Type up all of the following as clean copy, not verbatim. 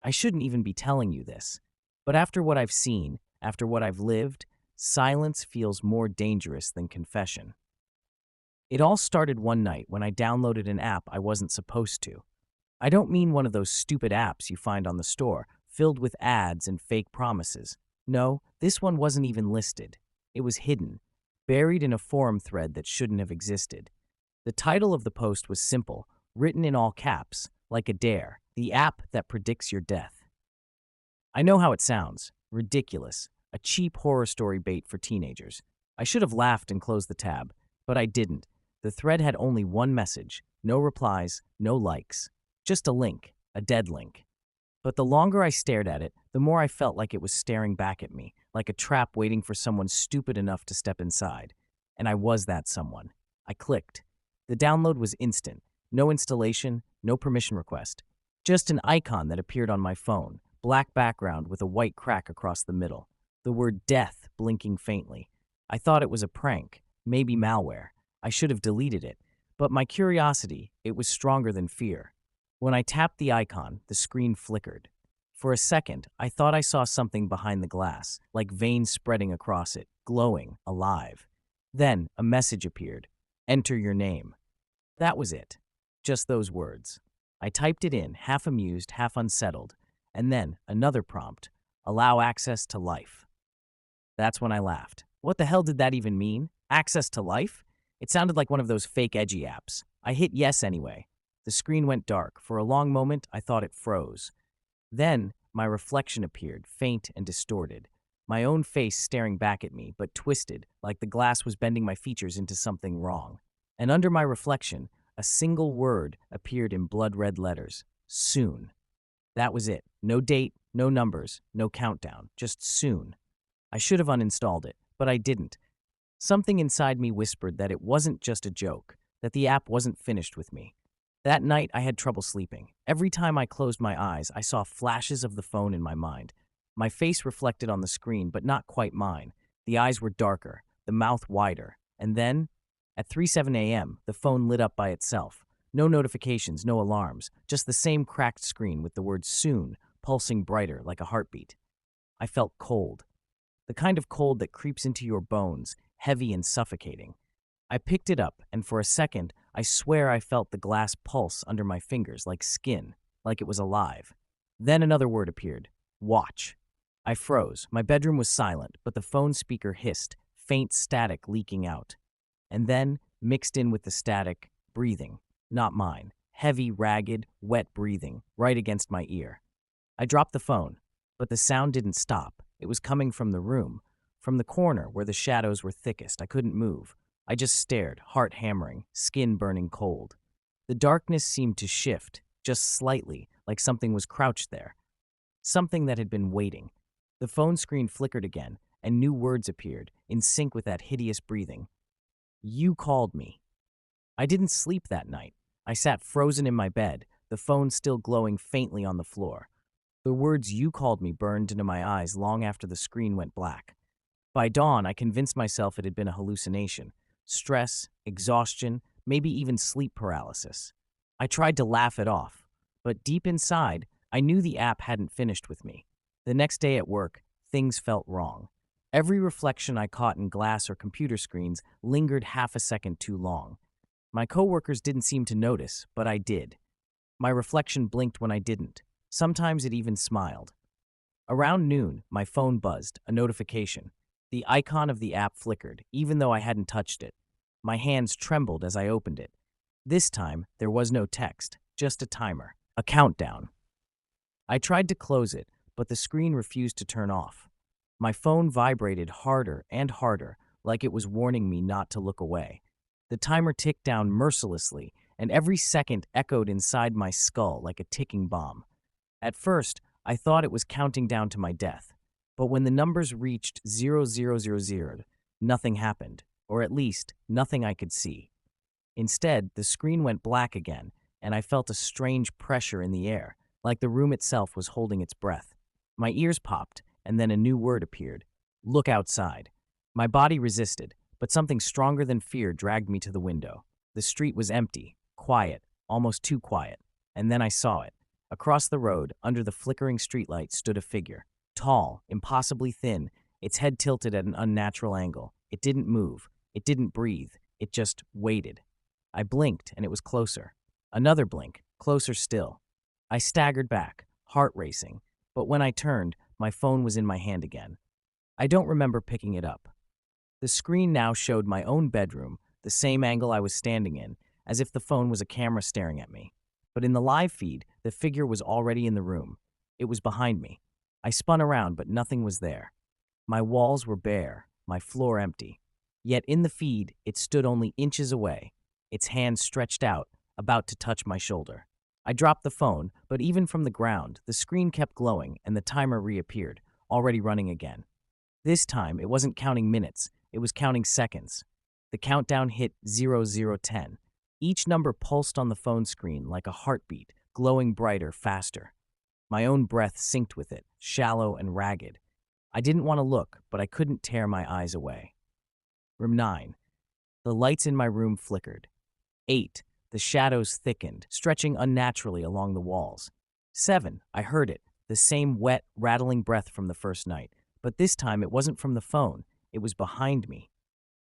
I shouldn't even be telling you this. But after what I've seen, after what I've lived, silence feels more dangerous than confession. It all started one night when I downloaded an app I wasn't supposed to. I don't mean one of those stupid apps you find on the store, filled with ads and fake promises. No, this one wasn't even listed. It was hidden, buried in a forum thread that shouldn't have existed. The title of the post was simple, written in all caps, like a dare, the app that predicts your death. I know how it sounds, ridiculous, a cheap horror story bait for teenagers. I should have laughed and closed the tab, but I didn't. The thread had only one message, no replies, no likes, just a link, a dead link. But the longer I stared at it, the more I felt like it was staring back at me, like a trap waiting for someone stupid enough to step inside. And I was that someone. I clicked. The download was instant. No installation, no permission request. Just an icon that appeared on my phone, black background with a white crack across the middle. The word death blinking faintly. I thought it was a prank, maybe malware. I should have deleted it. But my curiosity, it was stronger than fear. When I tapped the icon, the screen flickered. For a second, I thought I saw something behind the glass, like veins spreading across it, glowing, alive. Then, a message appeared. Enter your name. That was it. Just those words. I typed it in, half amused, half unsettled. And then, another prompt. Allow access to life. That's when I laughed. What the hell did that even mean? Access to life? It sounded like one of those fake edgy apps. I hit yes anyway. The screen went dark. For a long moment, I thought it froze. Then, my reflection appeared, faint and distorted. My own face staring back at me, but twisted, like the glass was bending my features into something wrong. And under my reflection, a single word appeared in blood-red letters. Soon. That was it. No date, no numbers, no countdown. Just soon. I should have uninstalled it, but I didn't. Something inside me whispered that it wasn't just a joke, that the app wasn't finished with me. That night, I had trouble sleeping. Every time I closed my eyes, I saw flashes of the phone in my mind. My face reflected on the screen, but not quite mine. The eyes were darker, the mouth wider. And then, at 3:07 a.m., the phone lit up by itself. No notifications, no alarms, just the same cracked screen with the word soon pulsing brighter like a heartbeat. I felt cold. The kind of cold that creeps into your bones, heavy and suffocating. I picked it up, and for a second, I swear I felt the glass pulse under my fingers like skin, like it was alive. Then another word appeared. Watch. I froze. My bedroom was silent, but the phone speaker hissed, faint static leaking out. And then, mixed in with the static, breathing. Not mine. Heavy, ragged, wet breathing, right against my ear. I dropped the phone, but the sound didn't stop. It was coming from the room, from the corner where the shadows were thickest. I couldn't move. I just stared, heart hammering, skin burning cold. The darkness seemed to shift, just slightly, like something was crouched there. Something that had been waiting. The phone screen flickered again, and new words appeared, in sync with that hideous breathing. You called me. I didn't sleep that night. I sat frozen in my bed, the phone still glowing faintly on the floor. The words you called me burned into my eyes long after the screen went black. By dawn, I convinced myself it had been a hallucination. Stress, exhaustion, maybe even sleep paralysis. I tried to laugh it off, but deep inside, I knew the app hadn't finished with me. The next day at work, things felt wrong. Every reflection I caught in glass or computer screens lingered half a second too long. My coworkers didn't seem to notice, but I did. My reflection blinked when I didn't. Sometimes it even smiled. Around noon, my phone buzzed, a notification. The icon of the app flickered, even though I hadn't touched it. My hands trembled as I opened it. This time, there was no text, just a timer, a countdown. I tried to close it, but the screen refused to turn off. My phone vibrated harder and harder, like it was warning me not to look away. The timer ticked down mercilessly, and every second echoed inside my skull like a ticking bomb. At first, I thought it was counting down to my death. But when the numbers reached 0000, nothing happened, or at least, nothing I could see. Instead, the screen went black again, and I felt a strange pressure in the air, like the room itself was holding its breath. My ears popped, and then a new word appeared. Look outside. My body resisted, but something stronger than fear dragged me to the window. The street was empty, quiet, almost too quiet. And then I saw it. Across the road, under the flickering streetlight, stood a figure. Tall, impossibly thin, its head tilted at an unnatural angle. It didn't move. It didn't breathe. It just waited. I blinked, and it was closer. Another blink, closer still. I staggered back, heart racing, but when I turned, my phone was in my hand again. I don't remember picking it up. The screen now showed my own bedroom, the same angle I was standing in, as if the phone was a camera staring at me. But in the live feed, the figure was already in the room. It was behind me. I spun around, but nothing was there. My walls were bare, my floor empty. Yet in the feed, it stood only inches away, its hand stretched out, about to touch my shoulder. I dropped the phone, but even from the ground, the screen kept glowing and the timer reappeared, already running again. This time, it wasn't counting minutes, it was counting seconds. The countdown hit 0010. Each number pulsed on the phone screen like a heartbeat, glowing brighter, faster. My own breath synced with it, shallow and ragged. I didn't want to look, but I couldn't tear my eyes away. Room 9. The lights in my room flickered. 8. The shadows thickened, stretching unnaturally along the walls. 7. I heard it, the same wet, rattling breath from the first night, but this time it wasn't from the phone, it was behind me.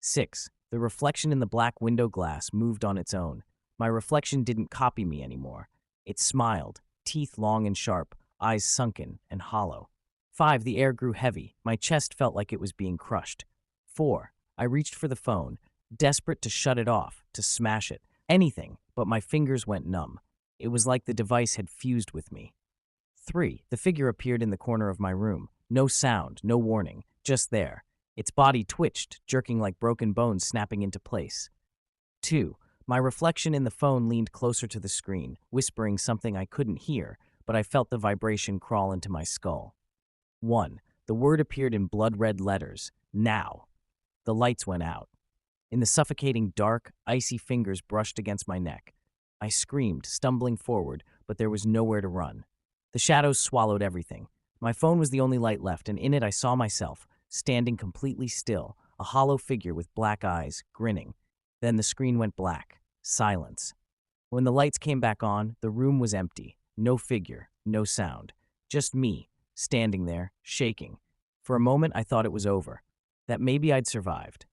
6. The reflection in the black window glass moved on its own. My reflection didn't copy me anymore. It smiled, teeth long and sharp, eyes sunken and hollow. 5. The air grew heavy. My chest felt like it was being crushed. 4. I reached for the phone, desperate to shut it off, to smash it. Anything, but my fingers went numb. It was like the device had fused with me. 3. The figure appeared in the corner of my room. No sound, no warning, just there. Its body twitched, jerking like broken bones snapping into place. 2. My reflection in the phone leaned closer to the screen, whispering something I couldn't hear, but I felt the vibration crawl into my skull. 1. The word appeared in blood-red letters. Now. The lights went out. In the suffocating dark, icy fingers brushed against my neck. I screamed, stumbling forward, but there was nowhere to run. The shadows swallowed everything. My phone was the only light left, and in it I saw myself, standing completely still, a hollow figure with black eyes, grinning. Then the screen went black. Silence. When the lights came back on, the room was empty. No figure, no sound. Just me, standing there, shaking. For a moment I thought it was over, that maybe I'd survived.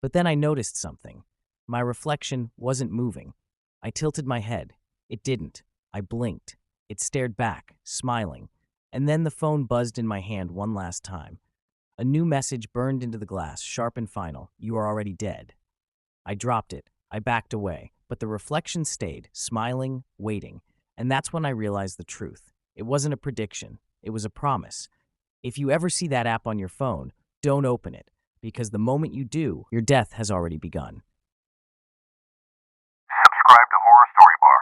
But then I noticed something. My reflection wasn't moving. I tilted my head. It didn't. I blinked. It stared back, smiling. And then the phone buzzed in my hand one last time. A new message burned into the glass, sharp and final. You are already dead. I dropped it. I backed away. But the reflection stayed, smiling, waiting. And that's when I realized the truth. It wasn't a prediction. It was a promise. If you ever see that app on your phone, don't open it, because the moment you do, your death has already begun. Subscribe to Horror Story Bar.